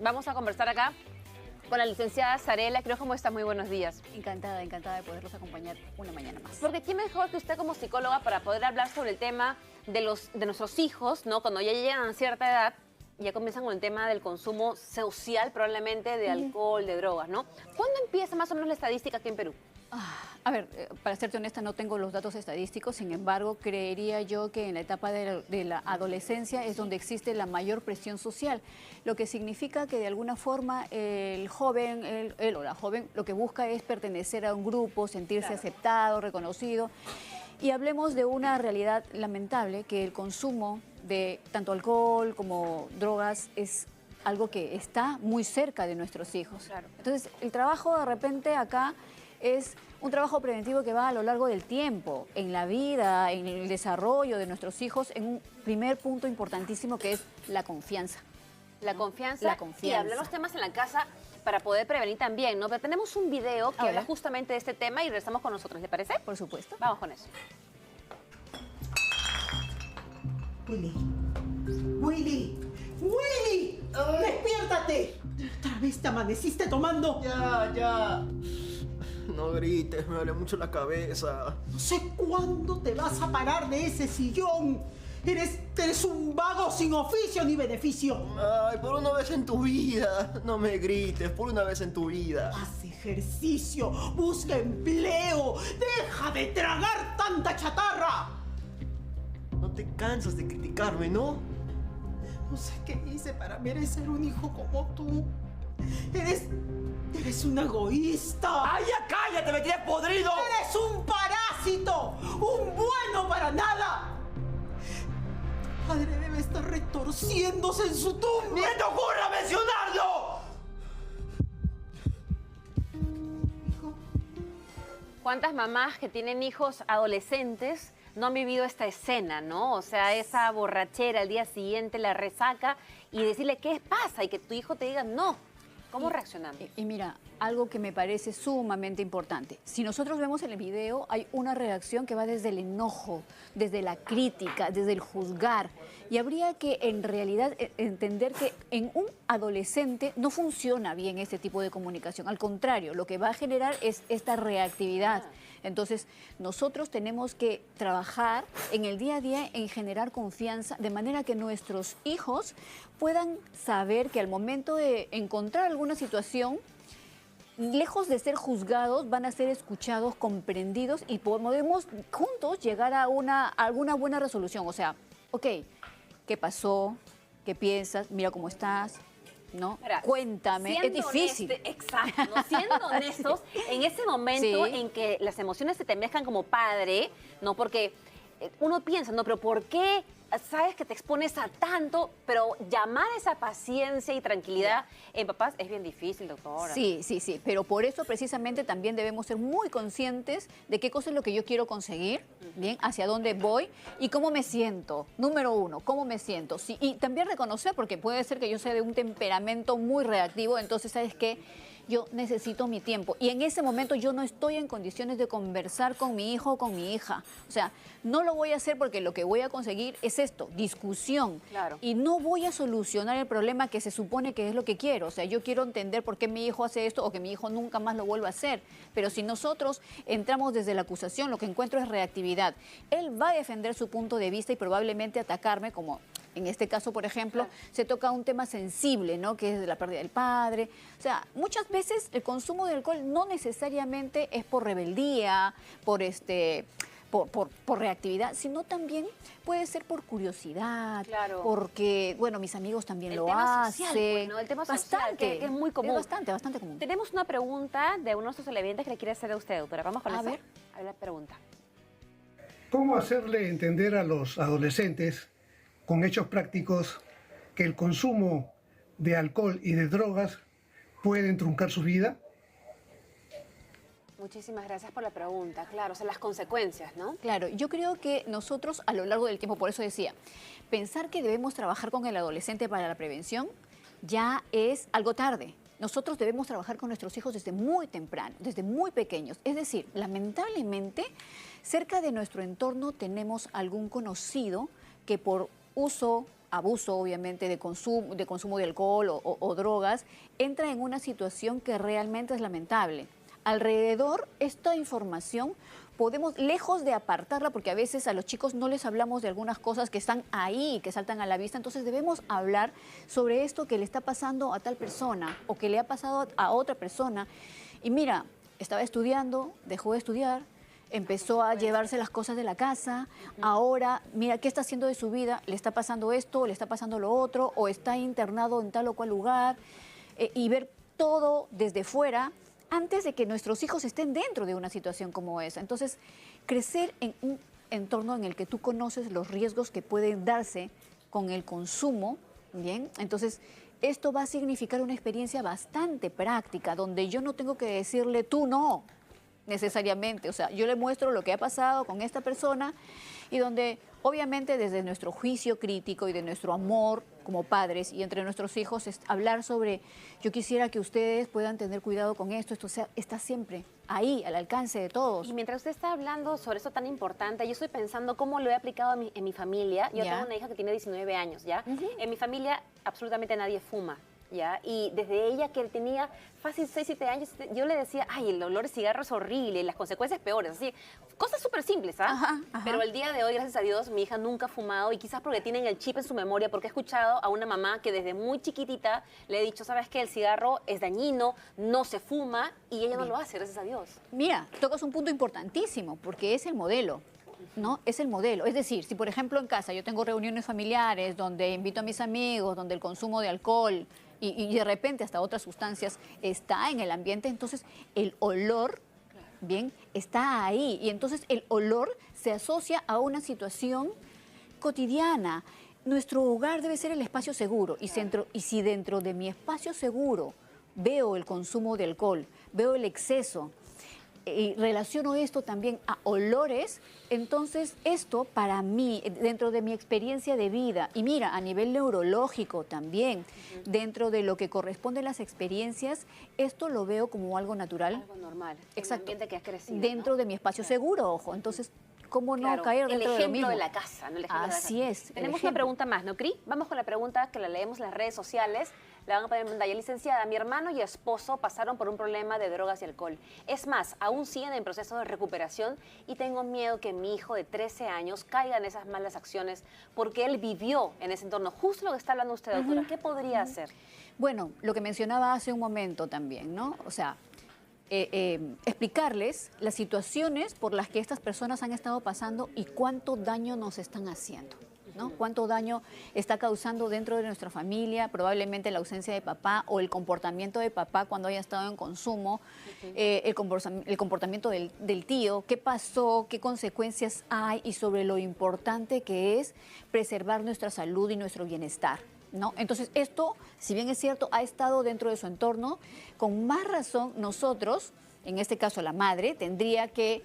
Vamos a conversar acá con la licenciada Zarela. Creo ¿cómo estás? Muy buenos días. Encantada de poderlos acompañar una mañana más. Porque ¿quién mejor que usted como psicóloga para poder hablar sobre el tema de nuestros hijos, ¿no? Cuando ya llegan a cierta edad, ya comienzan con el tema del consumo social, probablemente de alcohol, de drogas, ¿no? ¿Cuándo empieza más o menos la estadística aquí en Perú? A ver, para serte honesta, no tengo los datos estadísticos, sin embargo, creería yo que en la etapa de la adolescencia es donde existe la mayor presión social, lo que significa que de alguna forma el joven, él o la joven, lo que busca es pertenecer a un grupo, sentirse aceptado, reconocido. Y hablemos de una realidad lamentable, que el consumo de tanto alcohol como drogas es algo que está muy cerca de nuestros hijos. Claro. Entonces, el trabajo de repente acá es un trabajo preventivo que va a lo largo del tiempo, en la vida, en el desarrollo de nuestros hijos, en un primer punto importantísimo que es la confianza. La confianza. La confianza. Y hablar los temas en la casa para poder prevenir también, ¿no? Pero tenemos un video que A habla ver. justamente de este tema y regresamos con nosotros, ¿le parece? Por supuesto. Vamos con eso. Willy, Willy, Willy, despiértate. Otra vez te amaneciste tomando. Ya. No grites, me duele mucho la cabeza. No sé cuándo te vas a parar de ese sillón. Eres un vago sin oficio ni beneficio. Ay, por una vez en tu vida. No me grites, por una vez en tu vida. Haz ejercicio, busca empleo, deja de tragar tanta chatarra. No te cansas de criticarme, ¿no? No sé qué hice para merecer un hijo como tú. Eres un egoísta. ¡Ay, ya cállate, me tienes podrido! Eres un parásito, un bueno para nada. Tu padre debe estar retorciéndose en su tumba. ¡Ni te ocurra mencionarlo! Hijo, ¿Cuántas mamás que tienen hijos adolescentes no han vivido esta escena, ¿no? O sea, esa borrachera al día siguiente, la resaca y decirle qué pasa y que tu hijo te diga no. ¿Cómo reaccionamos? Y mira, algo que me parece sumamente importante. Si nosotros vemos en el video, hay una reacción que va desde el enojo, desde la crítica, desde el juzgar. Y habría que en realidad entender que en un adolescente no funciona bien este tipo de comunicación. Al contrario, lo que va a generar es esta reactividad. Entonces, nosotros tenemos que trabajar en el día a día en generar confianza, de manera que nuestros hijos puedan saber que al momento de encontrar alguna situación, lejos de ser juzgados, van a ser escuchados, comprendidos y podemos juntos llegar a alguna buena resolución. O sea, ok, ¿qué pasó? ¿Qué piensas? Mira cómo estás. ¿No? Mira, cuéntame, es difícil. Exacto, ¿no? Siendo honestos, en ese momento Sí. en que las emociones se te mezclan como padre, ¿no? Porque uno piensa, ¿no? Pero ¿por qué sabes que te expones a tanto? Pero llamar a esa paciencia y tranquilidad en papás es bien difícil, doctora. Sí, pero por eso precisamente también debemos ser muy conscientes de qué cosa es lo que yo quiero conseguir, bien, hacia dónde voy y cómo me siento. Número uno, cómo me siento. Sí, y también reconocer, porque puede ser que yo sea de un temperamento muy reactivo, entonces, ¿sabes qué? Yo necesito mi tiempo y en ese momento yo no estoy en condiciones de conversar con mi hijo o con mi hija. O sea, no lo voy a hacer porque lo que voy a conseguir es esto, discusión. Claro. Y no voy a solucionar el problema que se supone que es lo que quiero. O sea, yo quiero entender por qué mi hijo hace esto o que mi hijo nunca más lo vuelva a hacer. Pero si nosotros entramos desde la acusación, lo que encuentro es reactividad. Él va a defender su punto de vista y probablemente atacarme como... En este caso, por ejemplo, se toca un tema sensible, ¿no? Que es de la pérdida del padre. O sea, muchas veces el consumo de alcohol no necesariamente es por rebeldía, por reactividad, sino también puede ser por curiosidad, Claro. porque, bueno, mis amigos también El lo tema hacen. social, pues, ¿no? El tema social, que es muy común. Es bastante común. Tenemos una pregunta de uno de nuestros televidentes que le quiere hacer a usted, doctora. Vamos con A eso. ver. A ver la pregunta. ¿Cómo hacerle entender a los adolescentes, con hechos prácticos, que el consumo de alcohol y de drogas pueden truncar su vida? Muchísimas gracias por la pregunta. Claro, o sea, las consecuencias, ¿no? Claro, yo creo que nosotros a lo largo del tiempo, por eso decía, pensar que debemos trabajar con el adolescente para la prevención ya es algo tarde. Nosotros debemos trabajar con nuestros hijos desde muy temprano, desde muy pequeños. Es decir, lamentablemente, cerca de nuestro entorno tenemos algún conocido que por uso abuso obviamente de consumo de alcohol o drogas, entra en una situación que realmente es lamentable. Alrededor, esta información podemos, lejos de apartarla, porque a veces a los chicos no les hablamos de algunas cosas que están ahí, que saltan a la vista, entonces debemos hablar sobre esto que le está pasando a tal persona o que le ha pasado a otra persona. Y mira, estaba estudiando, dejó de estudiar, empezó a llevarse las cosas de la casa, ahora, mira, ¿qué está haciendo de su vida? ¿Le está pasando esto, le está pasando lo otro, o está internado en tal o cual lugar? Y ver todo desde fuera, antes de que nuestros hijos estén dentro de una situación como esa. Entonces, crecer en un entorno en el que tú conoces los riesgos que pueden darse con el consumo, ¿bien? Entonces, esto va a significar una experiencia bastante práctica, donde yo no tengo que decirle tú no, necesariamente. O sea, yo le muestro lo que ha pasado con esta persona y donde obviamente desde nuestro juicio crítico y de nuestro amor como padres y entre nuestros hijos es hablar sobre yo quisiera que ustedes puedan tener cuidado con esto sea, está siempre ahí al alcance de todos. Y mientras usted está hablando sobre eso tan importante, yo estoy pensando cómo lo he aplicado en mi familia. Yo tengo una hija que tiene 19 años, ¿ya? En mi familia absolutamente nadie fuma. ¿Ya? Y desde ella, que tenía fácil 6, 7 años, yo le decía, ay, el olor de cigarro es horrible, las consecuencias peores, así, cosas súper simples, ¿ah? Pero el día de hoy, gracias a Dios, mi hija nunca ha fumado y quizás porque tienen el chip en su memoria, porque he escuchado a una mamá que desde muy chiquitita le he dicho, ¿sabes qué? El cigarro es dañino, no se fuma, y ella no lo hace, gracias a Dios. Mira, tocas un punto importantísimo, porque es el modelo. ¿No? Es el modelo. Es decir, si por ejemplo en casa yo tengo reuniones familiares donde invito a mis amigos, donde el consumo de alcohol y de repente hasta otras sustancias está en el ambiente, entonces el olor, bien, está ahí. Y entonces el olor se asocia a una situación cotidiana. Nuestro hogar debe ser el espacio seguro. Y si dentro de mi espacio seguro veo el consumo de alcohol, veo el exceso, y relaciono esto también a olores, entonces esto para mí, dentro de mi experiencia de vida, y mira, a nivel neurológico también, dentro de lo que corresponde a las experiencias, esto lo veo como algo natural. Algo normal. Exacto. El ambiente que has crecido, dentro ¿no? de mi espacio seguro, ojo. Entonces, ¿cómo no caer dentro de lo mismo? El ejemplo de la casa, ¿no? El ejemplo Así de la casa. es. Tenemos una pregunta más, ¿no, Cri? Vamos con la pregunta que la leemos en las redes sociales. La van a poner en pantalla. Licenciada, mi hermano y esposo pasaron por un problema de drogas y alcohol. Es más, aún siguen en proceso de recuperación y tengo miedo que mi hijo de 13 años caiga en esas malas acciones porque él vivió en ese entorno. Justo lo que está hablando usted, doctora. ¿Qué podría hacer? Bueno, lo que mencionaba hace un momento también, ¿no? O sea, explicarles las situaciones por las que estas personas han estado pasando y cuánto daño nos están haciendo, ¿no? Cuánto daño está causando dentro de nuestra familia, probablemente la ausencia de papá o el comportamiento de papá cuando haya estado en consumo, el comportamiento del tío, qué pasó, qué consecuencias hay y sobre lo importante que es preservar nuestra salud y nuestro bienestar, ¿no? Entonces esto, si bien es cierto, ha estado dentro de su entorno, con más razón nosotros, en este caso la madre, tendría que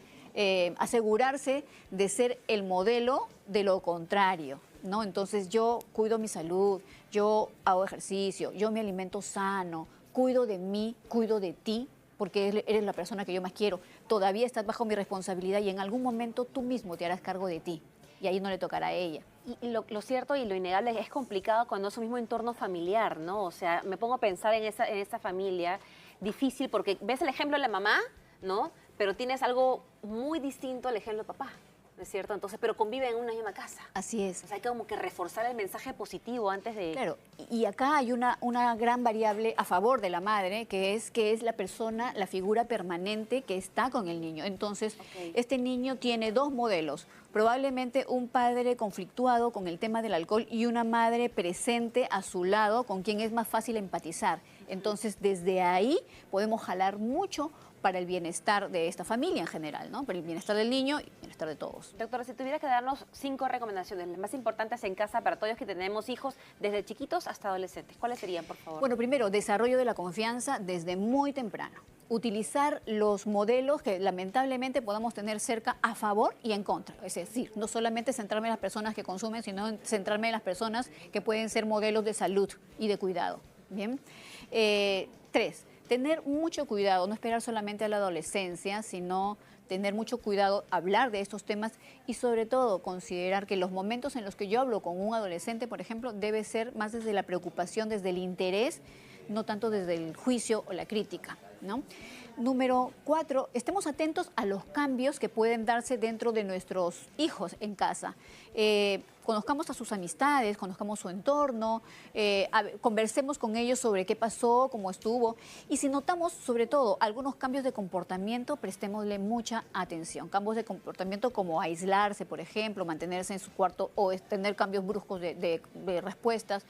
asegurarse de ser el modelo de lo contrario, ¿no? Entonces yo cuido mi salud, yo hago ejercicio, yo me alimento sano, cuido de mí, cuido de ti, porque eres la persona que yo más quiero. Todavía estás bajo mi responsabilidad y en algún momento tú mismo te harás cargo de ti y ahí no le tocará a ella. Y lo cierto y lo innegable es complicado cuando es un mismo entorno familiar, ¿no? O sea, me pongo a pensar en esa familia difícil porque ves el ejemplo de la mamá, ¿no? Pero tienes algo muy distinto al ejemplo de papá, ¿no es cierto? Entonces, pero conviven en una misma casa. Así es. O sea, hay que como que reforzar el mensaje positivo antes de... Claro, y acá hay una gran variable a favor de la madre, que es la persona, la figura permanente que está con el niño. Entonces, este niño tiene dos modelos. Probablemente un padre conflictuado con el tema del alcohol y una madre presente a su lado con quien es más fácil empatizar. Entonces, desde ahí podemos jalar mucho para el bienestar de esta familia en general, ¿no? Para el bienestar del niño y el bienestar de todos. Doctora, si tuviera que darnos 5 recomendaciones, las más importantes en casa para todos los que tenemos hijos, desde chiquitos hasta adolescentes, ¿cuáles serían, por favor? Bueno, primero, desarrollo de la confianza desde muy temprano. Utilizar los modelos que lamentablemente podamos tener cerca a favor y en contra. Es decir, no solamente centrarme en las personas que consumen, sino en centrarme en las personas que pueden ser modelos de salud y de cuidado. Bien. 3. tener mucho cuidado, no esperar solamente a la adolescencia, sino tener mucho cuidado, hablar de estos temas y sobre todo considerar que los momentos en los que yo hablo con un adolescente, por ejemplo, debe ser más desde la preocupación, desde el interés, no tanto desde el juicio o la crítica, ¿no? Número 4, estemos atentos a los cambios que pueden darse dentro de nuestros hijos en casa. Conozcamos a sus amistades, conozcamos su entorno, conversemos con ellos sobre qué pasó, cómo estuvo. Y si notamos, sobre todo, algunos cambios de comportamiento, prestémosle mucha atención. Cambios de comportamiento como aislarse, por ejemplo, mantenerse en su cuarto o tener cambios bruscos de respuestas.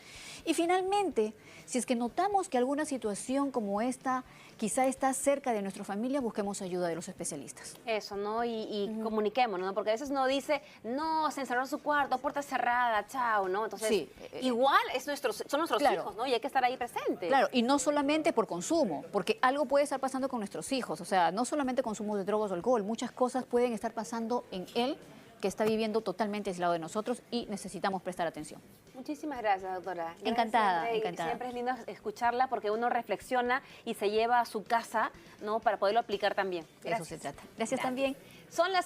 Y finalmente, si es que notamos que alguna situación como esta quizá está cerca de nuestra familia, busquemos ayuda de los especialistas. Eso, ¿no? Y comuniquémonos, ¿no? Porque a veces uno dice, no, se encerró en su cuarto, puerta cerrada, chao, ¿no? Entonces, Sí, igual son nuestros claro. hijos, ¿no? Y hay que estar ahí presentes. Claro, y no solamente por consumo, porque algo puede estar pasando con nuestros hijos, o sea, no solamente consumo de drogas o alcohol, muchas cosas pueden estar pasando en él que está viviendo totalmente aislado de nosotros y necesitamos prestar atención. Muchísimas gracias, doctora. Gracias Encantada, siempre, encantada. Siempre es lindo escucharla porque uno reflexiona y se lleva a su casa, ¿no? Para poderlo aplicar también. De eso se trata. Gracias también. Son las